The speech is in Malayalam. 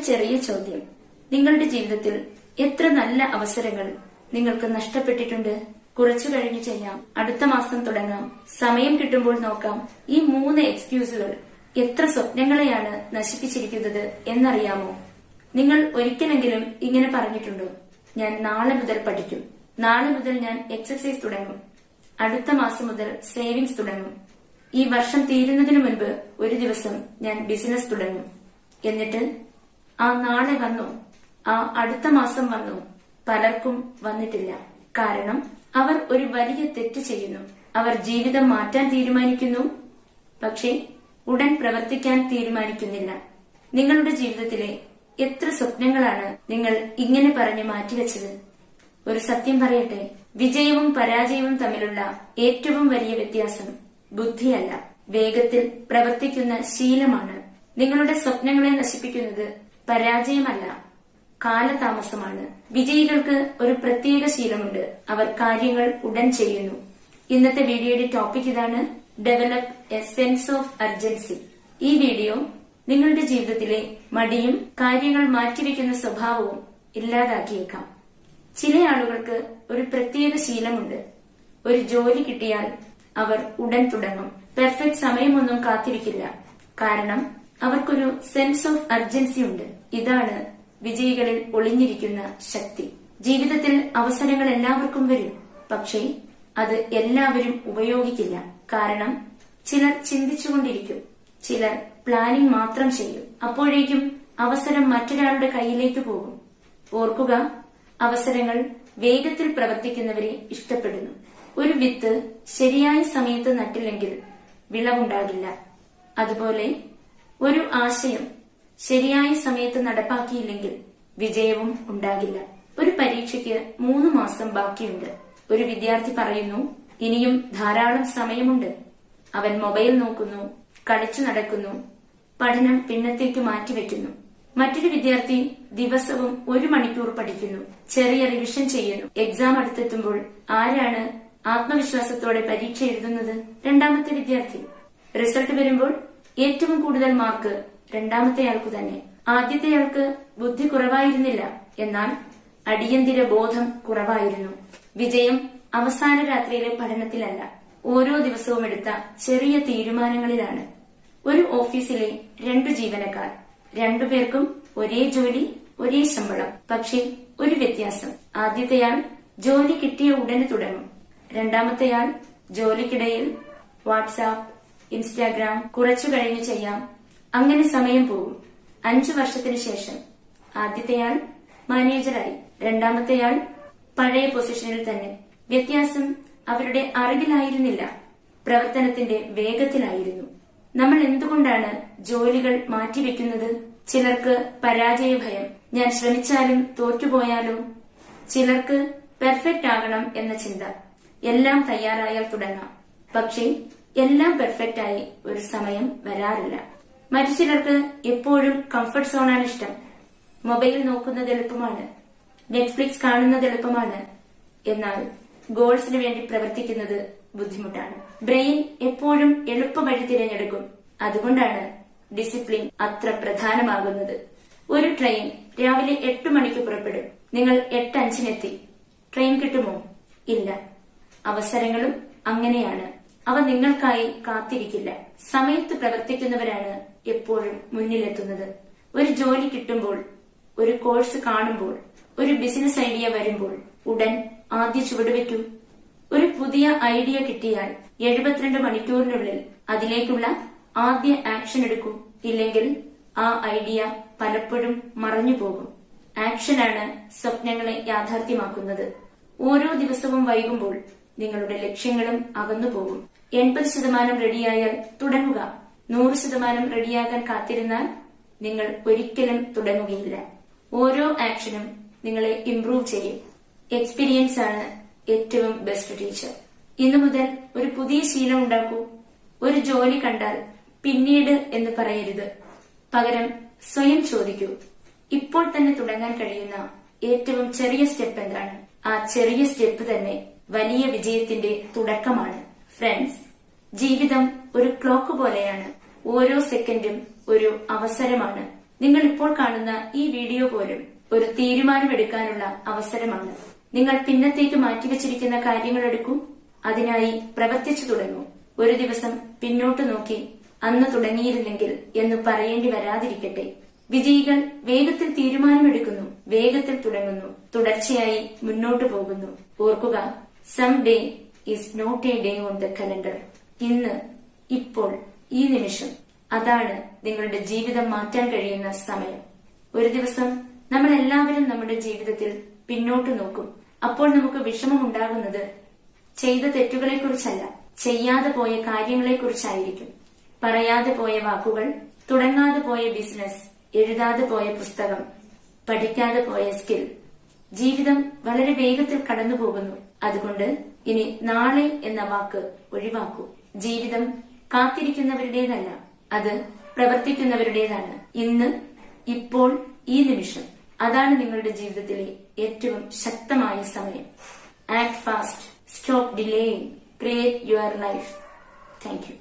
ചെറിയ ചോദ്യം. നിങ്ങളുടെ ജീവിതത്തിൽ എത്ര നല്ല അവസരങ്ങൾ നിങ്ങൾക്ക് നഷ്ടപ്പെട്ടിട്ടുണ്ട്? കുറച്ചു കഴിഞ്ഞു ചെയ്യാം, അടുത്ത മാസം തുടങ്ങാം, സമയം കിട്ടുമ്പോൾ നോക്കാം. ഈ 3 എക്സ്ക്യൂസുകൾ എത്ര സ്വപ്നങ്ങളെയാണ് നശിപ്പിച്ചിരിക്കുന്നത് എന്നറിയാമോ? നിങ്ങൾ ഒരിക്കലെങ്കിലും ഇങ്ങനെ പറഞ്ഞിട്ടുണ്ടോ? ഞാൻ നാളെ മുതൽ പഠിക്കും, നാളെ മുതൽ ഞാൻ എക്സസൈസ് തുടങ്ങും, അടുത്ത മാസം മുതൽ സേവിങ്സ് തുടങ്ങും, ഈ വർഷം തീരുന്നതിനു മുൻപ് ഒരു ദിവസം ഞാൻ ബിസിനസ് തുടങ്ങും. എന്നിട്ട് ആ നാളെ വന്നു, ആ അടുത്ത മാസം വന്നു. പലർക്കും വന്നിട്ടില്ല. കാരണം അവർ ഒരു വലിയ തെറ്റ് ചെയ്യുന്നു. അവർ ജീവിതം മാറ്റാൻ തീരുമാനിക്കുന്നു, പക്ഷേ ഉടൻ പ്രവർത്തിക്കാൻ തീരുമാനിക്കുന്നില്ല. നിങ്ങളുടെ ജീവിതത്തിലെ എത്ര സ്വപ്നങ്ങളാണ് നിങ്ങൾ ഇങ്ങനെ പറഞ്ഞു മാറ്റിവെച്ചത്? ഒരു സത്യം പറയട്ടെ, വിജയവും പരാജയവും തമ്മിലുള്ള ഏറ്റവും വലിയ വ്യത്യാസം ബുദ്ധിയല്ല, വേഗത്തിൽ പ്രവർത്തിക്കുന്ന ശീലമാണ്. നിങ്ങളുടെ സ്വപ്നങ്ങളെ നശിപ്പിക്കുന്നത് പരാജയമല്ല, കാലതാമസമാണ്. വിജയികൾക്ക് ഒരു പ്രത്യേക ശീലമുണ്ട്, അവർ കാര്യങ്ങൾ ഉടൻ ചെയ്യുന്നു. ഇന്നത്തെ വീഡിയോയുടെ ടോപ്പിക് ഇതാണ്: develop A sense of urgency. ഈ വീഡിയോ നിങ്ങളുടെ ജീവിതത്തിലെ മടിയും കാര്യങ്ങൾ മാറ്റിവെക്കുന്ന സ്വഭാവവും ഇല്ലാതാക്കിയേക്കാം. ചില ആളുകൾക്ക് ഒരു പ്രത്യേക ശീലമുണ്ട്. ഒരു ജോലി കിട്ടിയാൽ അവർ ഉടൻ തുടങ്ങും. പെർഫെക്റ്റ് സമയമൊന്നും കാത്തിരിക്കില്ല. കാരണം അവർക്കൊരു സെൻസ് ഓഫ് അർജൻസി ഉണ്ട്. ഇതാണ് വിജയികളിൽ ഒളിഞ്ഞിരിക്കുന്ന ശക്തി. ജീവിതത്തിൽ അവസരങ്ങൾ എല്ലാവർക്കും വരും, പക്ഷേ അത് എല്ലാവരും ഉപയോഗിക്കില്ല. കാരണം ചിലർ ചിന്തിച്ചുകൊണ്ടിരിക്കും, ചിലർ പ്ലാനിംഗ് മാത്രം ചെയ്യും. അപ്പോഴേക്കും അവസരം മറ്റൊരാളുടെ കയ്യിലേക്ക് പോകും. ഓർക്കുക, അവസരങ്ങൾ വേഗത്തിൽ പ്രവർത്തിക്കുന്നവരെ ഇഷ്ടപ്പെടുന്നു. ഒരു വിത്ത് ശരിയായ സമയത്ത് നട്ടില്ലെങ്കിൽ വിളവുണ്ടാകില്ല. അതുപോലെ ഒരു ആശയം ശരിയായ സമയത്ത് നടപ്പാക്കിയില്ലെങ്കിൽ വിജയവും ഉണ്ടാകില്ല. ഒരു പരീക്ഷയ്ക്ക് 3 മാസം ബാക്കിയുണ്ട്. ഒരു വിദ്യാർത്ഥി പറയുന്നു, ഇനിയും ധാരാളം സമയമുണ്ട്. അവൻ മൊബൈൽ നോക്കുന്നു, കളിച്ചു നടക്കുന്നു, പഠനം പിന്നത്തേക്ക് മാറ്റിവെക്കുന്നു. മറ്റൊരു വിദ്യാർത്ഥി ദിവസവും 1 മണിക്കൂർ പഠിക്കുന്നു, ചെറിയ റിവിഷൻ ചെയ്യുന്നു. എക്സാം അടുത്തെത്തുമ്പോൾ ആരാണ് ആത്മവിശ്വാസത്തോടെ പരീക്ഷ എഴുതുന്നത്? രണ്ടാമത്തെ വിദ്യാർത്ഥി. റിസൾട്ട് വരുമ്പോൾ ഏറ്റവും കൂടുതൽ മാർക്ക് രണ്ടാമത്തെയാൾക്ക് തന്നെ. ആദ്യത്തെയാൾക്ക് ബുദ്ധി കുറവായിരുന്നില്ല, എന്നാൽ അടിയന്തര ബോധം കുറവായിരുന്നു. വിജയം അവസാന രാത്രിയിലെ പഠനത്തിലല്ല, ഓരോ ദിവസവും എടുത്ത ചെറിയ തീരുമാനങ്ങളിലാണ്. ഒരു ഓഫീസിലെ 2 ജീവനക്കാർ, 2 പേർക്കും ഒരേ ജോലി, ഒരേ ശമ്പളം. പക്ഷേ ഒരു വ്യത്യാസം: ആദ്യത്തെയാൾ ജോലി കിട്ടിയ ഉടനെ തുടങ്ങും, രണ്ടാമത്തെയാൾ ജോലിക്കിടയിൽ വാട്സാപ്പ്, ഇൻസ്റ്റാഗ്രാം, കുറച്ചു കഴിഞ്ഞു ചെയ്യാം, അങ്ങനെ സമയം പോകും. 5 വർഷത്തിനു ശേഷം ആദ്യത്തെയാൾ മാനേജറായി, രണ്ടാമത്തെയാൾ പഴയ പൊസിഷനിൽ തന്നെ. വ്യത്യാസം അവരുടെ അറിവിലായിരുന്നില്ല, പ്രവർത്തനത്തിന്റെ വേഗത്തിലായിരുന്നു. നമ്മൾ എന്തുകൊണ്ടാണ് ജോലികൾ മാറ്റിവെക്കുന്നത്? ചിലർക്ക് പരാജയ ഭയം, ഞാൻ ശ്രമിച്ചാലും തോറ്റുപോയാലോ. ചിലർക്ക് പെർഫെക്റ്റ് ആകണം എന്ന ചിന്ത, എല്ലാം തയ്യാറായാൽ തുടങ്ങാം. പക്ഷേ എല്ലാം പെർഫെക്റ്റ് ആയി ഒരു സമയം വരാറില്ല. മറ്റു ചിലർക്ക് എപ്പോഴും കംഫർട്ട് സോണാണ് ഇഷ്ടം. മൊബൈൽ നോക്കുന്നത് എളുപ്പമാണ്, നെറ്റ്ഫ്ലിക്സ് കാണുന്നത് എളുപ്പമാണ്, എന്നാൽ ഗോൾസിന് വേണ്ടി പ്രവർത്തിക്കുന്നത് ബുദ്ധിമുട്ടാണ്. ബ്രെയിൻ എപ്പോഴും എളുപ്പ വഴി തിരഞ്ഞെടുക്കും. അതുകൊണ്ടാണ് ഡിസിപ്ലിൻ അത്ര പ്രധാനമാകുന്നത്. ഒരു ട്രെയിൻ രാവിലെ 8 മണിക്ക് പുറപ്പെടും. നിങ്ങൾ 8:05-നെത്തി. ട്രെയിൻ കിട്ടുമോ? ഇല്ല. അവസരങ്ങളും അങ്ങനെയാണ്, അവ നിങ്ങൾക്കായി കാത്തിരിക്കില്ല. സമയത്ത് പ്രവർത്തിക്കുന്നവരാണ് എപ്പോഴും മുന്നിലെത്തുന്നത്. ഒരു ജോലി കിട്ടുമ്പോൾ, ഒരു കോഴ്സ് കാണുമ്പോൾ, ഒരു ബിസിനസ് ഐഡിയ വരുമ്പോൾ ഉടൻ ആദ്യ ചുവടുവെക്കൂ. ഒരു പുതിയ ഐഡിയ കിട്ടിയാൽ 72 മണിക്കൂറിനുള്ളിൽ അതിലേക്കുള്ള ആദ്യ ആക്ഷൻ എടുക്കൂ. ഇല്ലെങ്കിൽ ആ ഐഡിയ പലപ്പോഴും മറഞ്ഞു പോകും. ആക്ഷനാണ് സ്വപ്നങ്ങളെ യാഥാർത്ഥ്യമാക്കുന്നത്. ഓരോ ദിവസവും വൈകുമ്പോൾ നിങ്ങളുടെ ലക്ഷ്യങ്ങളും അകന്നുപോകും. 80% റെഡിയായാൽ തുടങ്ങുക. 100% റെഡിയാകാൻ കാത്തിരുന്നാൽ നിങ്ങൾ ഒരിക്കലും തുടങ്ങുകയില്ല. ഓരോ ആക്ഷനും നിങ്ങളെ ഇംപ്രൂവ് ചെയ്യും. എക്സ്പീരിയൻസ് ആണ് ഏറ്റവും ബെസ്റ്റ് ടീച്ചർ. ഇന്നു മുതൽ ഒരു പുതിയ ശീലം ഉണ്ടാക്കൂ. ഒരു ജോലി കണ്ടാൽ പിന്നീട് എന്ന് പറയരുത്. പകരം സ്വയം ചോദിക്കൂ, ഇപ്പോൾ തന്നെ തുടങ്ങാൻ കഴിയുന്ന ഏറ്റവും ചെറിയ സ്റ്റെപ്പ് എന്താണ്? ആ ചെറിയ സ്റ്റെപ്പ് തന്നെ വലിയ വിജയത്തിന്റെ തുടക്കമാണ്. ഫ്രണ്ട്സ്, ജീവിതം ഒരു ക്ലോക്ക് പോലെയാണ്. ഓരോ സെക്കൻഡും ഒരു അവസരമാണ്. നിങ്ങൾ ഇപ്പോൾ കാണുന്ന ഈ വീഡിയോ പോലും ഒരു തീരുമാനമെടുക്കാനുള്ള അവസരമാണ്. നിങ്ങൾ പിന്നത്തേക്ക് മാറ്റിവെച്ചിരിക്കുന്ന കാര്യങ്ങൾ എടുക്കൂ, അതിനായി പ്രവർത്തിച്ചു തുടങ്ങൂ. ഒരു ദിവസം പിന്നോട്ട് നോക്കി അന്ന് തുടങ്ങിയിരുന്നെങ്കിൽ എന്ന് പറയേണ്ടി വരാതിരിക്കട്ടെ. വിജയികൾ വേഗത്തിൽ തീരുമാനമെടുക്കുന്നു, വേഗത്തിൽ തുടങ്ങുന്നു, തുടർച്ചയായി മുന്നോട്ടു പോകുന്നു. ഓർക്കുക, someday is not a day on the calendar. ഇന്ന്, ഇപ്പോൾ, ഈ നിമിഷം, അതാണ് നിങ്ങളുടെ ജീവിതം മാറ്റാൻ കഴിയുന്ന സമയം. ഒരു ദിവസം നമ്മൾ എല്ലാവരും നമ്മുടെ ജീവിതത്തിൽ പിന്നോട്ട് നോക്കും. അപ്പോൾ നമുക്ക് വിഷമമുണ്ടാകുന്നത് ചെയ്ത തെറ്റുകളെക്കുറിച്ചല്ല, ചെയ്യാതെ പോയ കാര്യങ്ങളെക്കുറിച്ചായിരിക്കും. പറയാതെ പോയ വാക്കുകൾ, തുടങ്ങാതെ പോയ ബിസിനസ്, എഴുതാതെ പോയ പുസ്തകം, പഠിക്കാതെ പോയ സ്കിൽ. ജീവിതം വളരെ വേഗത്തിൽ കടന്നു പോകുന്നു. അതുകൊണ്ട് ഇനി നാളെ എന്ന വാക്ക് ഒഴിവാക്കൂ. ജീവിതം കാത്തിരിക്കുന്നവരുടേതല്ല, അത് പ്രവർത്തിക്കുന്നവരുടേതാണ്. ഇന്ന്, ഇപ്പോൾ, ഈ നിമിഷം, അതാണ് നിങ്ങളുടെ ജീവിതത്തിലെ ഏറ്റവും ശക്തമായ സമയം. Act fast, stop delaying, create your life. Thank you.